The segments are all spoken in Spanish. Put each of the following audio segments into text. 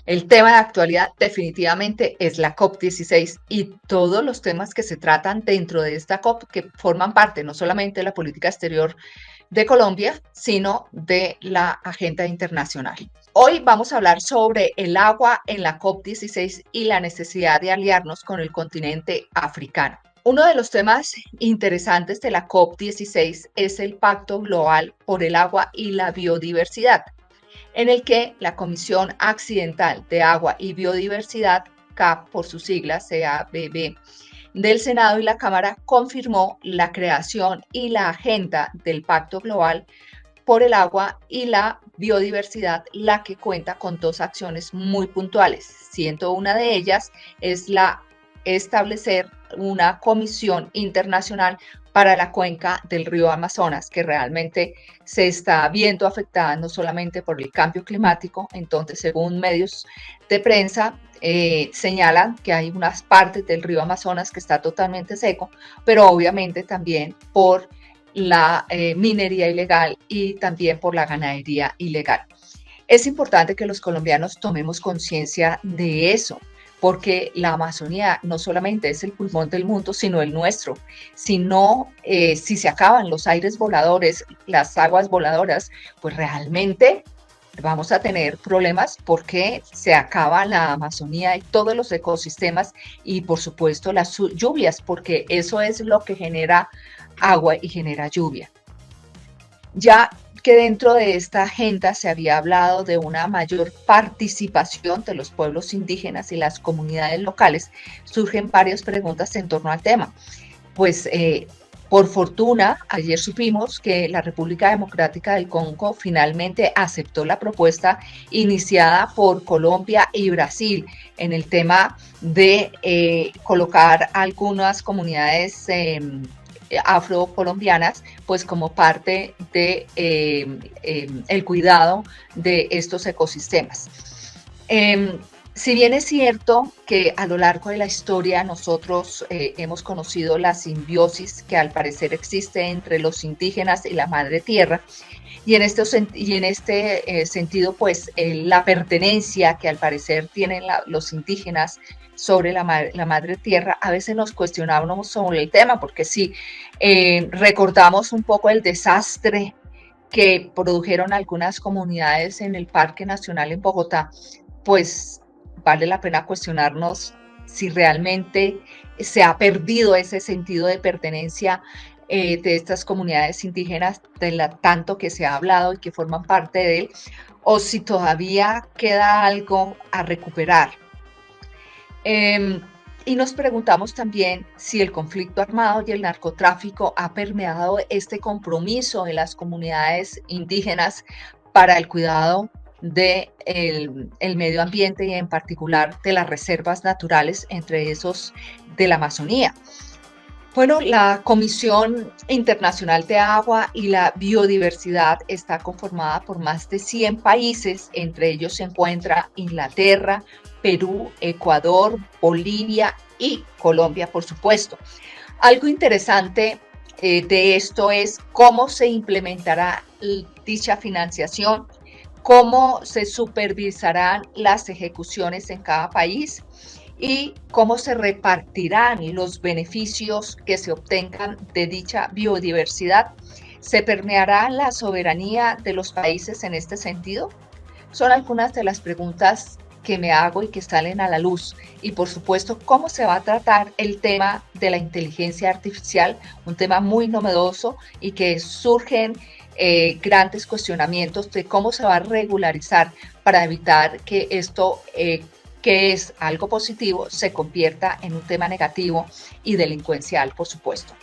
El tema de actualidad definitivamente es la COP16 y todos los temas que se tratan dentro de esta COP que forman parte no solamente de la política exterior de Colombia, sino de la agenda internacional. Hoy vamos a hablar sobre el agua en la COP16 y la necesidad de aliarnos con el continente africano. Uno de los temas interesantes de la COP16 es el Pacto Global por el Agua y la Biodiversidad, en el que la Comisión Accidental de Agua y Biodiversidad, CAP por sus siglas, CABB, del Senado y la Cámara confirmó la creación y la agenda del Pacto Global por el Agua y la Biodiversidad, la que cuenta con dos acciones muy puntuales, siendo una de ellas es la establecer una comisión internacional para la cuenca del río Amazonas, que realmente se está viendo afectada no solamente por el cambio climático. Entonces, según medios de prensa, señalan que hay unas partes del río Amazonas que está totalmente seco, pero obviamente también por la minería ilegal y también por la ganadería ilegal. Es importante que los colombianos tomemos conciencia de eso, porque la Amazonía no solamente es el pulmón del mundo, sino el nuestro. Si no, si se acaban los aires voladores, las aguas voladoras, pues realmente vamos a tener problemas porque se acaba la Amazonía y todos los ecosistemas y por supuesto las lluvias, porque eso es lo que genera agua y genera lluvia. Ya que dentro de esta agenda se había hablado de una mayor participación de los pueblos indígenas y las comunidades locales, surgen varias preguntas en torno al tema. Pues por fortuna, ayer supimos que la República Democrática del Congo finalmente aceptó la propuesta iniciada por Colombia y Brasil en el tema de colocar algunas comunidades afrocolombianas, pues como parte de el cuidado de estos ecosistemas. Si bien es cierto que a lo largo de la historia nosotros hemos conocido la simbiosis que al parecer existe entre los indígenas y la madre tierra, y en este sentido, pues la pertenencia que al parecer tienen los indígenas sobre la madre tierra, a veces nos cuestionábamos sobre el tema, porque si recordamos un poco el desastre que produjeron algunas comunidades en el Parque Nacional en Bogotá, pues vale la pena cuestionarnos si realmente se ha perdido ese sentido de pertenencia de estas comunidades indígenas, de la tanto que se ha hablado y que forman parte de él, o si todavía queda algo a recuperar. Eh, y nos preguntamos también si el conflicto armado y el narcotráfico ha permeado este compromiso de las comunidades indígenas para el cuidado del de el medio ambiente y en particular de las reservas naturales, entre esos de la Amazonía. Bueno, la Comisión Internacional de Agua y la Biodiversidad está conformada por más de 100 países, entre ellos se encuentra Inglaterra, Perú, Ecuador, Bolivia y Colombia, por supuesto. Algo interesante de esto es cómo se implementará dicha financiación, cómo se supervisarán las ejecuciones en cada país y cómo se repartirán los beneficios que se obtengan de dicha biodiversidad. ¿Se permeará la soberanía de los países en este sentido? Son algunas de las preguntas que me hago y que salen a la luz. Y por supuesto, cómo se va a tratar el tema de la inteligencia artificial, un tema muy novedoso y que surgen grandes cuestionamientos de cómo se va a regularizar para evitar que esto, que es algo positivo, se convierta en un tema negativo y delincuencial, por supuesto.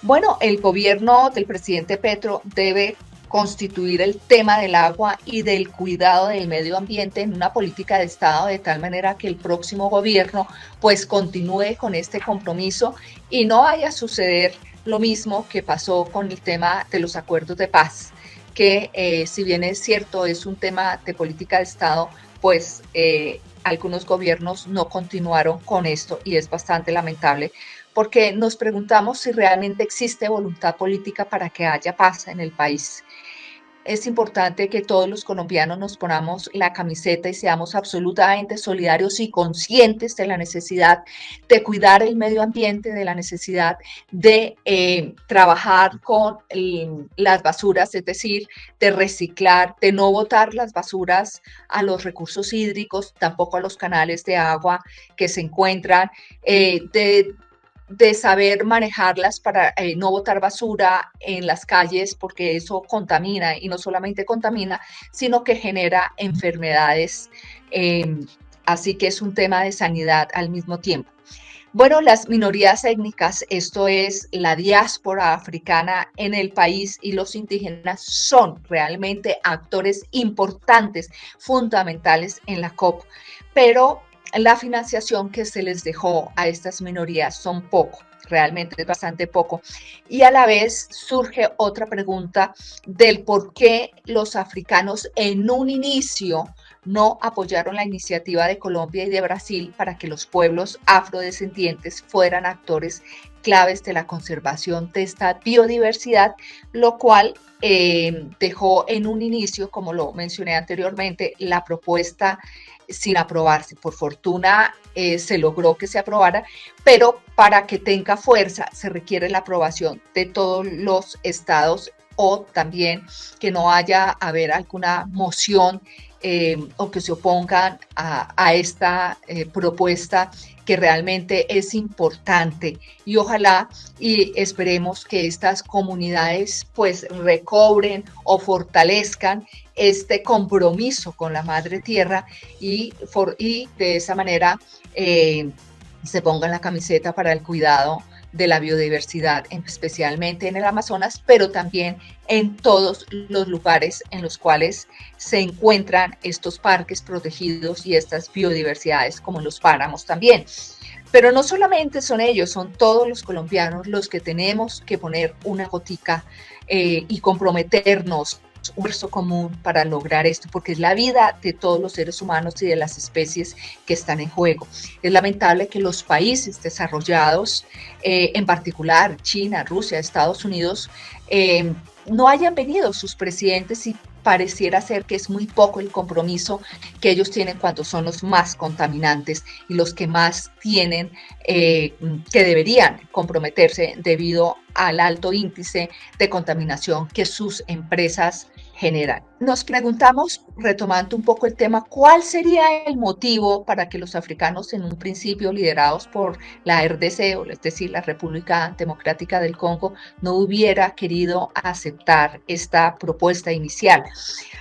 Bueno, el gobierno del presidente Petro debe constituir el tema del agua y del cuidado del medio ambiente en una política de Estado de tal manera que el próximo gobierno pues continúe con este compromiso y no vaya a suceder lo mismo que pasó con el tema de los acuerdos de paz, que si bien es cierto es un tema de política de Estado, pues algunos gobiernos no continuaron con esto y es bastante lamentable porque nos preguntamos si realmente existe voluntad política para que haya paz en el país. es importante que todos los colombianos nos ponamos la camiseta y seamos absolutamente solidarios y conscientes de la necesidad de cuidar el medio ambiente, de la necesidad de trabajar con las basuras, es decir, de reciclar, de no botar las basuras a los recursos hídricos, tampoco a los canales de agua que se encuentran, de saber manejarlas para no botar basura en las calles, porque eso contamina y no solamente contamina, sino que genera enfermedades. Así que es un tema de sanidad al mismo tiempo. Bueno, las minorías étnicas, esto es la diáspora africana en el país, y los indígenas son realmente actores importantes, fundamentales en la COP, pero la financiación que se les dejó a estas minorías son poco, realmente es bastante poco. Y a la vez surge otra pregunta del por qué los africanos en un inicio no apoyaron la iniciativa de Colombia y de Brasil para que los pueblos afrodescendientes fueran actores claves de la conservación de esta biodiversidad, lo cual dejó en un inicio, como lo mencioné anteriormente, la propuesta sin aprobarse. Por fortuna se logró que se aprobara, pero para que tenga fuerza se requiere la aprobación de todos los estados, o también que no haber alguna moción o que se opongan a esta propuesta, que realmente es importante, y ojalá y esperemos que estas comunidades pues recobren o fortalezcan este compromiso con la madre tierra, y de esa manera se pongan la camiseta para el cuidado de la biodiversidad, especialmente en el Amazonas, pero también en todos los lugares en los cuales se encuentran estos parques protegidos y estas biodiversidades, como los páramos también. Pero no solamente son ellos, son todos los colombianos los que tenemos que poner una gotica y comprometernos un esfuerzo común para lograr esto, porque es la vida de todos los seres humanos y de las especies que están en juego. Es lamentable que los países desarrollados, en particular China, Rusia, Estados Unidos, no hayan venido sus presidentes, y pareciera ser que es muy poco el compromiso que ellos tienen cuando son los más contaminantes y los que más tienen que deberían comprometerse debido al alto índice de contaminación que sus empresas generan. Nos preguntamos, retomando un poco el tema, ¿cuál sería el motivo para que los africanos, en un principio liderados por la RDC, es decir, la República Democrática del Congo, no hubiera querido aceptar esta propuesta inicial?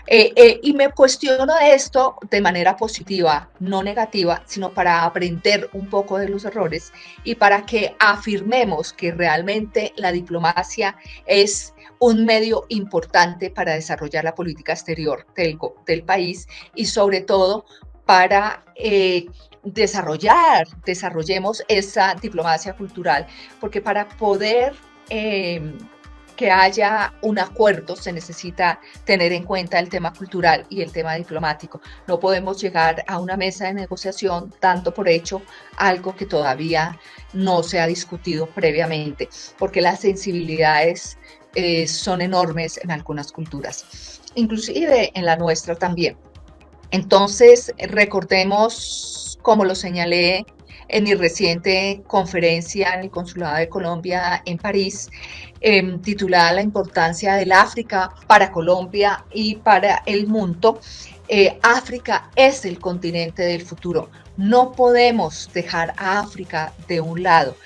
Y me cuestiono esto de manera positiva, no negativa, sino para aprender un poco de los errores y para que afirmemos que realmente la diplomacia es un medio importante para desarrollar la política exterior del país, y sobre todo para desarrollemos esa diplomacia cultural, porque para poder que haya un acuerdo se necesita tener en cuenta el tema cultural y el tema diplomático. No podemos llegar a una mesa de negociación dando por hecho algo que todavía no se ha discutido previamente, porque las sensibilidades son enormes en algunas culturas, inclusive en la nuestra también. Entonces, recordemos, como lo señalé en mi reciente conferencia en el Consulado de Colombia en París, titulada La importancia del África para Colombia y para el mundo. África es el continente del futuro. No podemos dejar a África de un lado.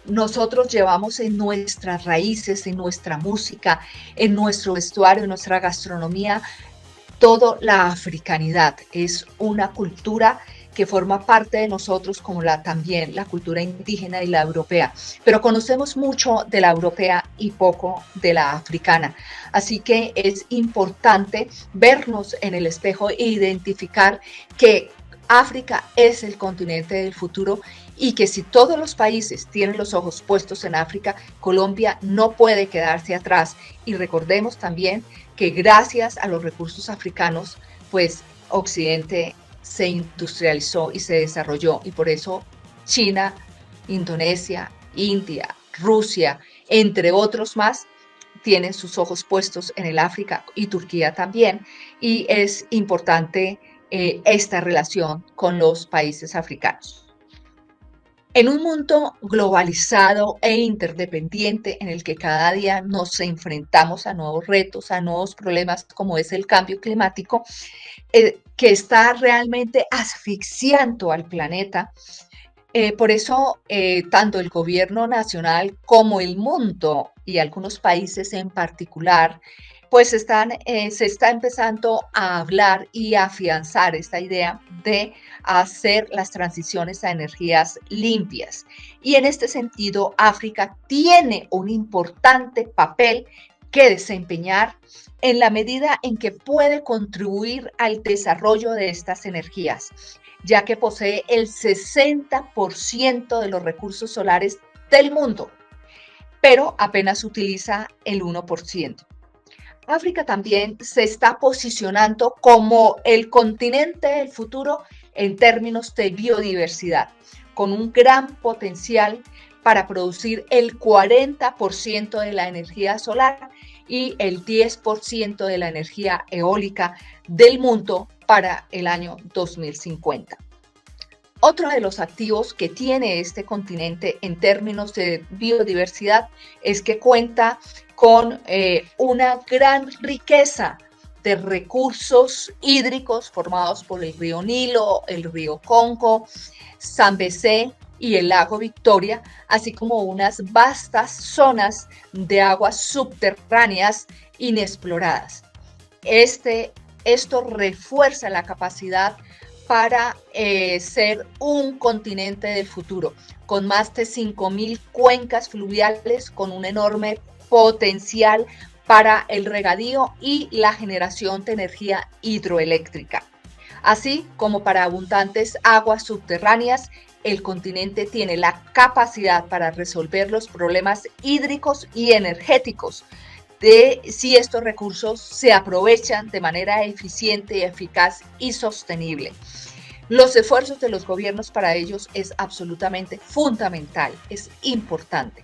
Nosotros llevamos en nuestras raíces, en nuestra música, en nuestro vestuario, en nuestra gastronomía, toda la africanidad. Es una cultura que forma parte de nosotros, como también la cultura indígena y la europea, pero conocemos mucho de la europea y poco de la africana. Así que es importante vernos en el espejo e identificar que África es el continente del futuro, y que si todos los países tienen los ojos puestos en África, Colombia no puede quedarse atrás. Y recordemos también que gracias a los recursos africanos, pues Occidente se industrializó y se desarrolló, y por eso China, Indonesia, India, Rusia, entre otros más, tiene sus ojos puestos en el África y Turquía también, y es importante esta relación con los países africanos. En un mundo globalizado e interdependiente en el que cada día nos enfrentamos a nuevos retos, a nuevos problemas como es el cambio climático, que está realmente asfixiando al planeta, por eso, tanto el gobierno nacional como el mundo y algunos países en particular, pues se está empezando a hablar y a afianzar esta idea de hacer las transiciones a energías limpias. Y en este sentido, África tiene un importante papel que desempeñar en la medida en que puede contribuir al desarrollo de estas energías, ya que posee el 60% de los recursos solares del mundo, pero apenas utiliza el 1%. África también se está posicionando como el continente del futuro en términos de biodiversidad, con un gran potencial para producir el 40% de la energía solar y el 10% de la energía eólica del mundo para el año 2050. Otro de los activos que tiene este continente en términos de biodiversidad es que cuenta con una gran riqueza de recursos hídricos formados por el río Nilo, el río Congo, Zambeze y el lago Victoria, así como unas vastas zonas de aguas subterráneas inexploradas. Esto refuerza la capacidad para ser un continente del futuro, con más de 5.000 cuencas fluviales, con un enorme potencial para el regadío y la generación de energía hidroeléctrica. Así como para abundantes aguas subterráneas, el continente tiene la capacidad para resolver los problemas hídricos y energéticos de si estos recursos se aprovechan de manera eficiente, eficaz y sostenible. Los esfuerzos de los gobiernos para ellos es absolutamente fundamental, es importante.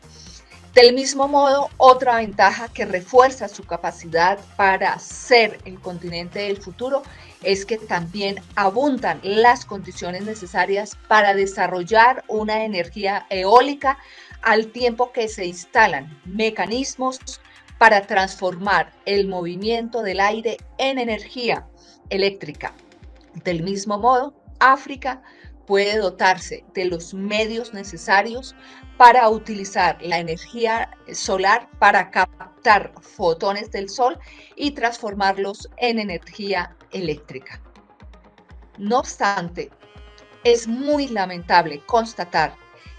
Del mismo modo, otra ventaja que refuerza su capacidad para ser el continente del futuro es que también abundan las condiciones necesarias para desarrollar una energía eólica al tiempo que se instalan mecanismos para transformar el movimiento del aire en energía eléctrica. Del mismo modo, África puede dotarse de los medios necesarios para utilizar la energía solar para captar fotones del sol y transformarlos en energía eléctrica. No obstante, es muy lamentable constatar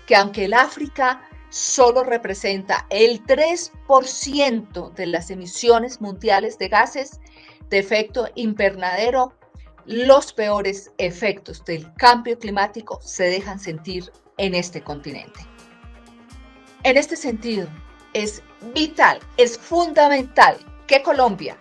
que aunque el África solo representa el 3% de las emisiones mundiales de gases de efecto invernadero, los peores efectos del cambio climático se dejan sentir en este continente. En este sentido, es vital, es fundamental que Colombia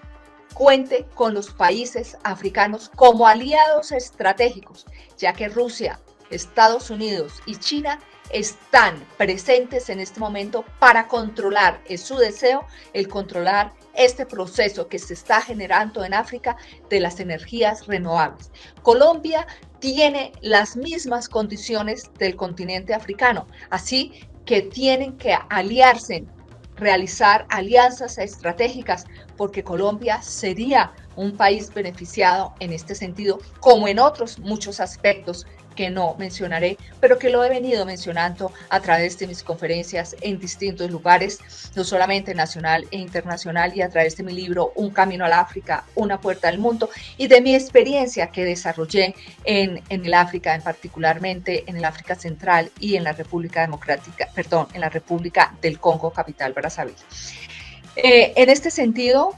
cuente con los países africanos como aliados estratégicos, ya que Rusia, Estados Unidos y China están presentes en este momento para controlar, es su deseo, el controlar este proceso que se está generando en África de las energías renovables. Colombia tiene las mismas condiciones del continente africano, así que tienen que aliarse, realizar alianzas estratégicas, porque Colombia sería un país beneficiado en este sentido, como en otros muchos aspectos que no mencionaré, pero que lo he venido mencionando a través de mis conferencias en distintos lugares, no solamente nacional e internacional, y a través de mi libro Un camino al África, una puerta al mundo, y de mi experiencia que desarrollé en el África, particularmente en el África Central y en la República Democrática, en la República del Congo, capital Brazzaville. En este sentido,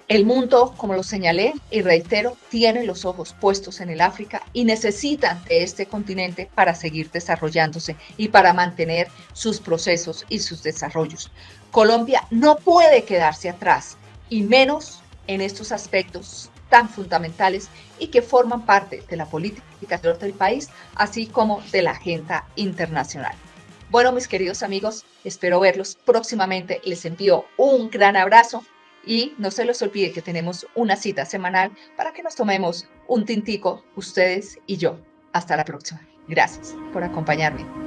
el mundo, como lo señalé y reitero, tiene los ojos puestos en el África y necesitan de este continente para seguir desarrollándose y para mantener sus procesos y sus desarrollos. Colombia no puede quedarse atrás, y menos en estos aspectos tan fundamentales y que forman parte de la política exterior del país, así como de la agenda internacional. Bueno, mis queridos amigos, espero verlos próximamente. Les envío un gran abrazo y no se les olvide que tenemos una cita semanal para que nos tomemos un tintico, ustedes y yo. Hasta la próxima. Gracias por acompañarme.